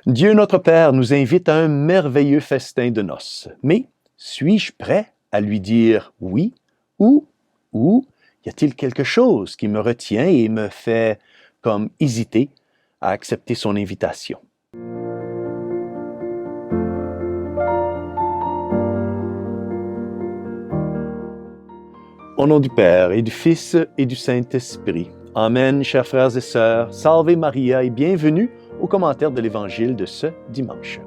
Dieu notre Père nous invite à un merveilleux festin de noces. Mais suis-je prêt à lui dire oui ou y a-t-il quelque chose qui me retient et me fait comme hésiter à accepter son invitation? Au nom du Père et du Fils et du Saint-Esprit. Amen, chers frères et sœurs. Salve Maria et bienvenue au commentaire de l'Évangile de ce dimanche.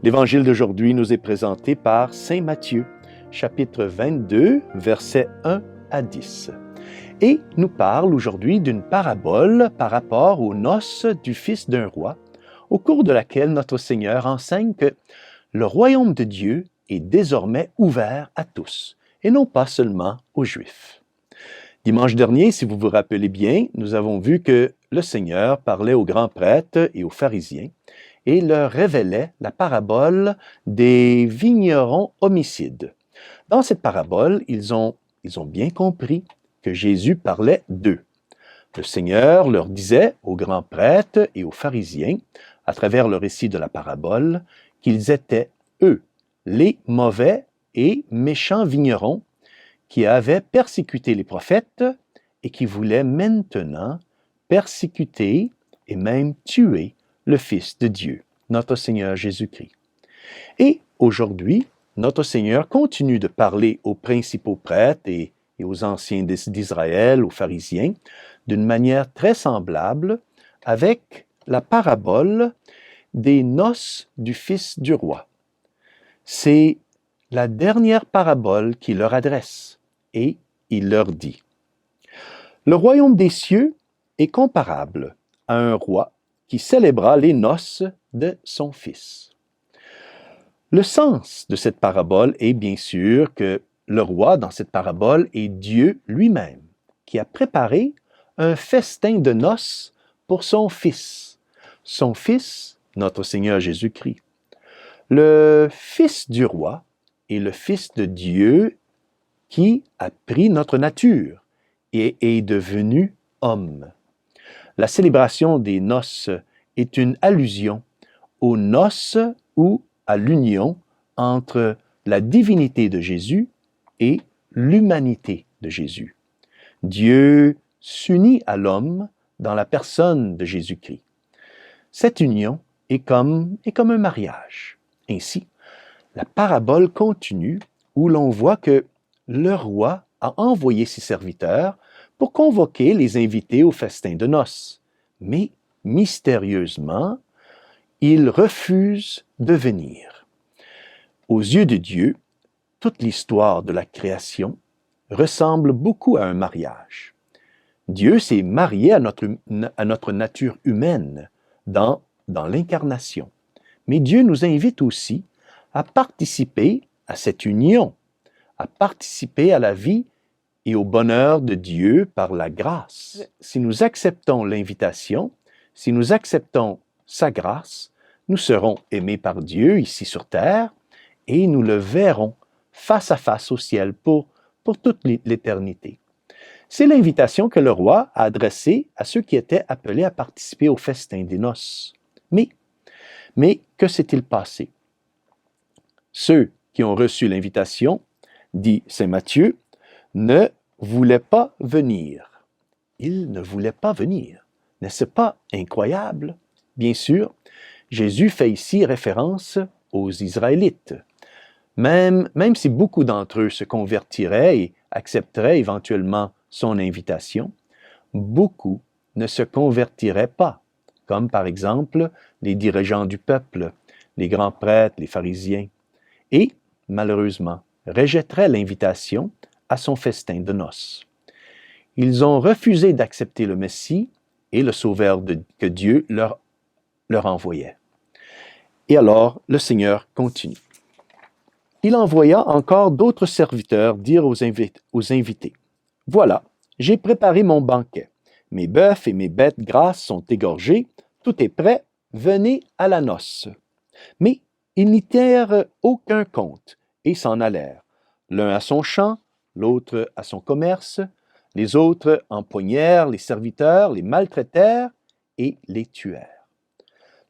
L'Évangile d'aujourd'hui nous est présenté par Saint Matthieu, chapitre 22, versets 1 à 10. Et nous parle aujourd'hui d'une parabole par rapport aux noces du fils d'un roi, au cours de laquelle notre Seigneur enseigne que le royaume de Dieu est désormais ouvert à tous, et non pas seulement aux Juifs. Dimanche dernier, si vous vous rappelez bien, nous avons vu que le Seigneur parlait aux grands prêtres et aux pharisiens et leur révélait la parabole des vignerons homicides. Dans cette parabole, ils ont bien compris que Jésus parlait d'eux. Le Seigneur leur disait aux grands prêtres et aux pharisiens, à travers le récit de la parabole, qu'ils étaient, eux, les mauvais et méchants vignerons qui avaient persécuté les prophètes et qui voulaient maintenant persécuter et même tuer le Fils de Dieu, notre Seigneur Jésus-Christ. Et aujourd'hui, notre Seigneur continue de parler aux principaux prêtres et aux anciens d'Israël, aux pharisiens, d'une manière très semblable avec la parabole des noces du fils du roi. C'est la dernière parabole qu'il leur adresse et il leur dit: le royaume des cieux est comparable à un roi qui célébra les noces de son fils. Le sens de cette parabole est bien sûr que le roi dans cette parabole est Dieu lui-même, qui a préparé un festin de noces pour son fils, notre Seigneur Jésus-Christ. Le fils du roi est le fils de Dieu qui a pris notre nature et est devenu homme. La célébration des noces est une allusion aux noces ou à l'union entre la divinité de Jésus et l'humanité de Jésus. Dieu s'unit à l'homme dans la personne de Jésus-Christ. Cette union est comme un mariage. Ainsi, la parabole continue où l'on voit que le roi a envoyé ses serviteurs pour convoquer les invités au festin de noces. Mais, mystérieusement, ils refusent de venir. Aux yeux de Dieu, toute l'histoire de la création ressemble beaucoup à un mariage. Dieu s'est marié à notre nature humaine dans l'incarnation. Mais Dieu nous invite aussi à participer à cette union, à participer à la vie et au bonheur de Dieu par la grâce. Si nous acceptons l'invitation, si nous acceptons sa grâce, nous serons aimés par Dieu ici sur terre et nous le verrons face à face au ciel pour toute l'éternité. C'est l'invitation que le roi a adressée à ceux qui étaient appelés à participer au festin des noces. Mais que s'est-il passé? Ceux qui ont reçu l'invitation, dit saint Matthieu, ne voulaient pas venir. Ils ne voulaient pas venir. N'est-ce pas incroyable? Bien sûr, Jésus fait ici référence aux Israélites. Même si beaucoup d'entre eux se convertiraient et accepteraient éventuellement son invitation, beaucoup ne se convertiraient pas, comme par exemple les dirigeants du peuple, les grands prêtres, les pharisiens, et, malheureusement, rejetteraient l'invitation à son festin de noces. Ils ont refusé d'accepter le Messie et le Sauveur que Dieu leur envoyait. Et alors, le Seigneur continue. Il envoya encore d'autres serviteurs dire aux invités, « Voilà, j'ai préparé mon banquet. Mes bœufs et mes bêtes grasses sont égorgés, tout est prêt, venez à la noce. » Mais ils n'y tinrent aucun compte et s'en allèrent, l'un à son champ, l'autre à son commerce. Les autres empoignèrent les serviteurs, les maltraitèrent et les tuèrent.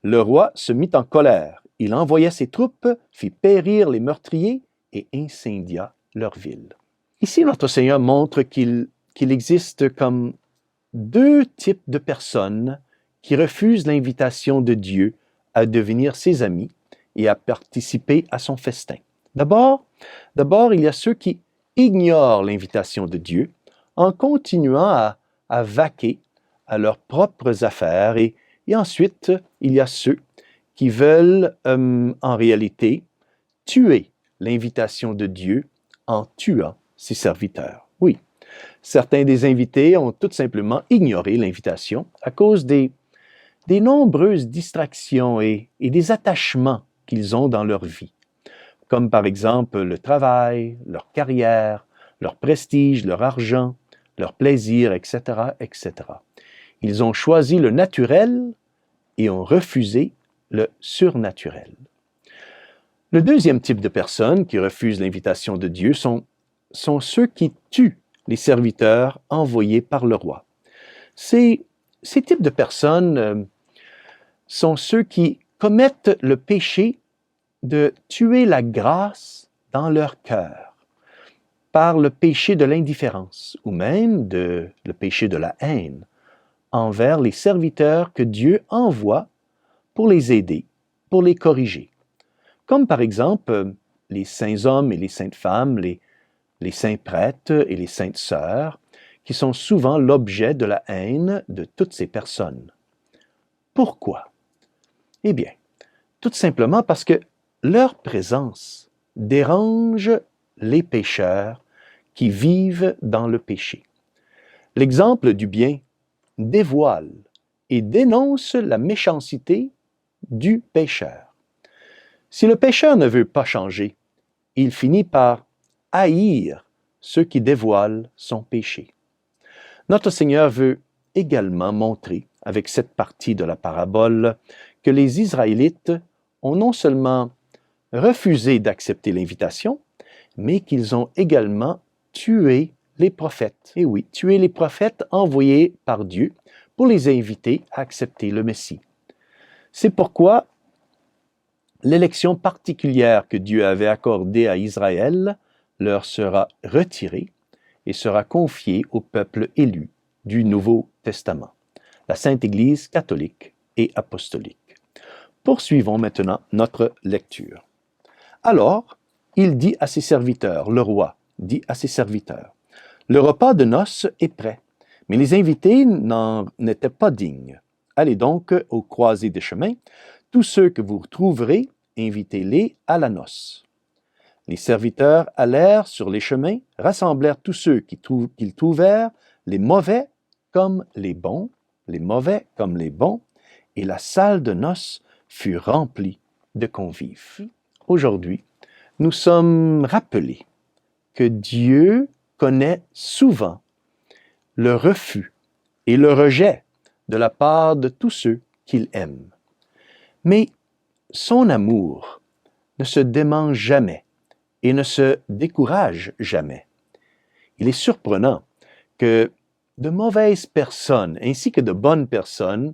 le roi se mit en colère. Il envoya ses troupes, fit périr les meurtriers et incendia leur ville. Ici, notre Seigneur montre qu'il existe comme deux types de personnes qui refusent l'invitation de Dieu à devenir ses amis et à participer à son festin. D'abord, il y a ceux qui ignorent l'invitation de Dieu en continuant à vaquer à leurs propres affaires et ensuite, il y a ceux qui veulent en réalité tuer l'invitation de Dieu en tuant ses serviteurs. Oui, certains des invités ont tout simplement ignoré l'invitation à cause des nombreuses distractions et des attachements qu'ils ont dans leur vie, comme par exemple le travail, leur carrière, leur prestige, leur argent, leur plaisir, etc., etc. Ils ont choisi le naturel et ont refusé le surnaturel. Le deuxième type de personnes qui refusent l'invitation de Dieu sont ceux qui tuent les serviteurs envoyés par le roi. Ces types de personnes sont ceux qui commettent le péché de tuer la grâce dans leur cœur par le péché de l'indifférence ou même le péché de la haine envers les serviteurs que Dieu envoie pour les aider, pour les corriger. Comme par exemple les saints hommes et les saintes femmes, les saints prêtres et les saintes sœurs, qui sont souvent l'objet de la haine de toutes ces personnes. Pourquoi? Eh bien, tout simplement parce que leur présence dérange les pécheurs qui vivent dans le péché. L'exemple du bien dévoile et dénonce la méchanceté du pécheur. Si le pécheur ne veut pas changer, il finit par haïr ceux qui dévoilent son péché. Notre Seigneur veut également montrer, avec cette partie de la parabole, que les Israélites ont non seulement refusé d'accepter l'invitation, mais qu'ils ont également tué les prophètes. Et oui, tué les prophètes envoyés par Dieu pour les inviter à accepter le Messie. C'est pourquoi l'élection particulière que Dieu avait accordée à Israël leur sera retirée et sera confiée au peuple élu du Nouveau Testament, la Sainte Église catholique et apostolique. Poursuivons maintenant notre lecture. Alors, il dit à ses serviteurs, le roi dit à ses serviteurs, « Le repas de noces est prêt, mais les invités n'en étaient pas dignes. Allez donc aux croisées des chemins, tous ceux que vous trouverez, invitez-les à la noce. » Les serviteurs allèrent sur les chemins, rassemblèrent tous ceux qu'ils trouvèrent, les mauvais comme les bons, les mauvais comme les bons, et la salle de noces fut remplie de convives. Aujourd'hui, nous sommes rappelés que Dieu connaît souvent le refus et le rejet de la part de tous ceux qu'il aime. Mais son amour ne se dément jamais et ne se décourage jamais. Il est surprenant que de mauvaises personnes ainsi que de bonnes personnes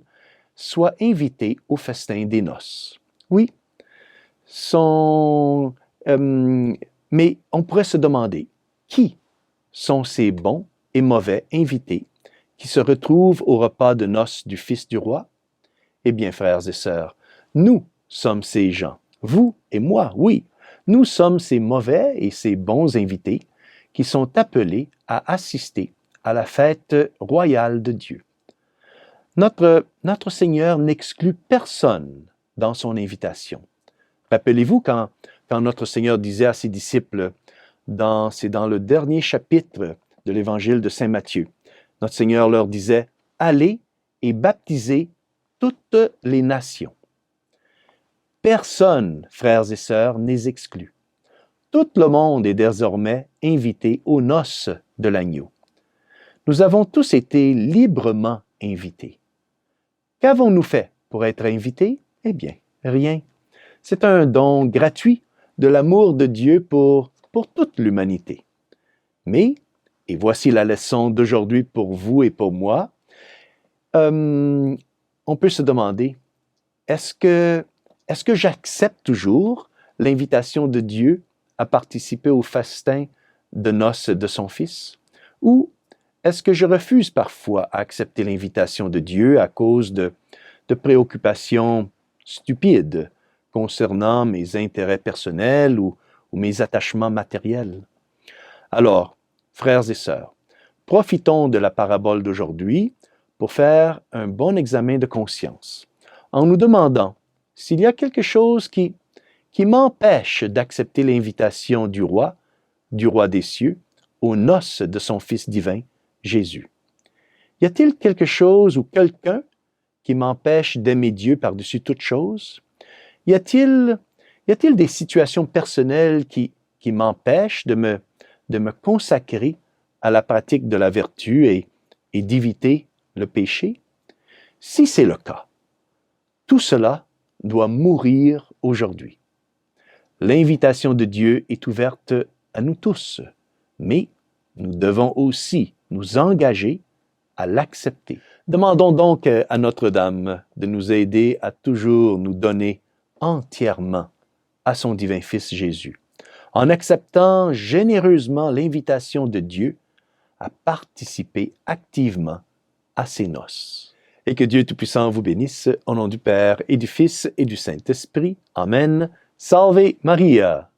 soient invitées au festin des noces. Oui, mais on pourrait se demander, qui sont ces bons et mauvais invités qui se retrouvent au repas de noces du Fils du roi? Eh bien, frères et sœurs, nous sommes ces gens, vous et moi, oui, nous sommes ces mauvais et ces bons invités qui sont appelés à assister à la fête royale de Dieu. Notre Seigneur n'exclut personne dans son invitation. Rappelez-vous quand notre Seigneur disait à ses disciples, c'est dans le dernier chapitre de l'Évangile de Saint Matthieu, notre Seigneur leur disait, « Allez et baptisez toutes les nations. » Personne, frères et sœurs, n'est exclu. Tout le monde est désormais invité aux noces de l'agneau. Nous avons tous été librement invités. Qu'avons-nous fait pour être invités? Eh bien, rien. C'est un don gratuit de l'amour de Dieu pour toute l'humanité. Mais, et voici la leçon d'aujourd'hui pour vous et pour moi, on peut se demander, est-ce que j'accepte toujours l'invitation de Dieu à participer au festin de noces de son Fils? Ou est-ce que je refuse parfois à accepter l'invitation de Dieu à cause de préoccupations stupides concernant mes intérêts personnels ou mes attachements matériels? Alors, frères et sœurs, profitons de la parabole d'aujourd'hui pour faire un bon examen de conscience, en nous demandant s'il y a quelque chose qui m'empêche d'accepter l'invitation du roi des cieux, aux noces de son Fils divin, Jésus. Y a-t-il quelque chose ou quelqu'un qui m'empêche d'aimer Dieu par-dessus toute chose? Y a-t-il des situations personnelles qui m'empêchent de me consacrer à la pratique de la vertu et d'éviter le péché? Si c'est le cas, tout cela doit mourir aujourd'hui. L'invitation de Dieu est ouverte à nous tous, mais nous devons aussi nous engager à l'accepter. Demandons donc à Notre-Dame de nous aider à toujours nous donner entièrement à son divin Fils Jésus, en acceptant généreusement l'invitation de Dieu à participer activement à ses noces. Et que Dieu Tout-Puissant vous bénisse, au nom du Père et du Fils et du Saint-Esprit. Amen. Salve Maria!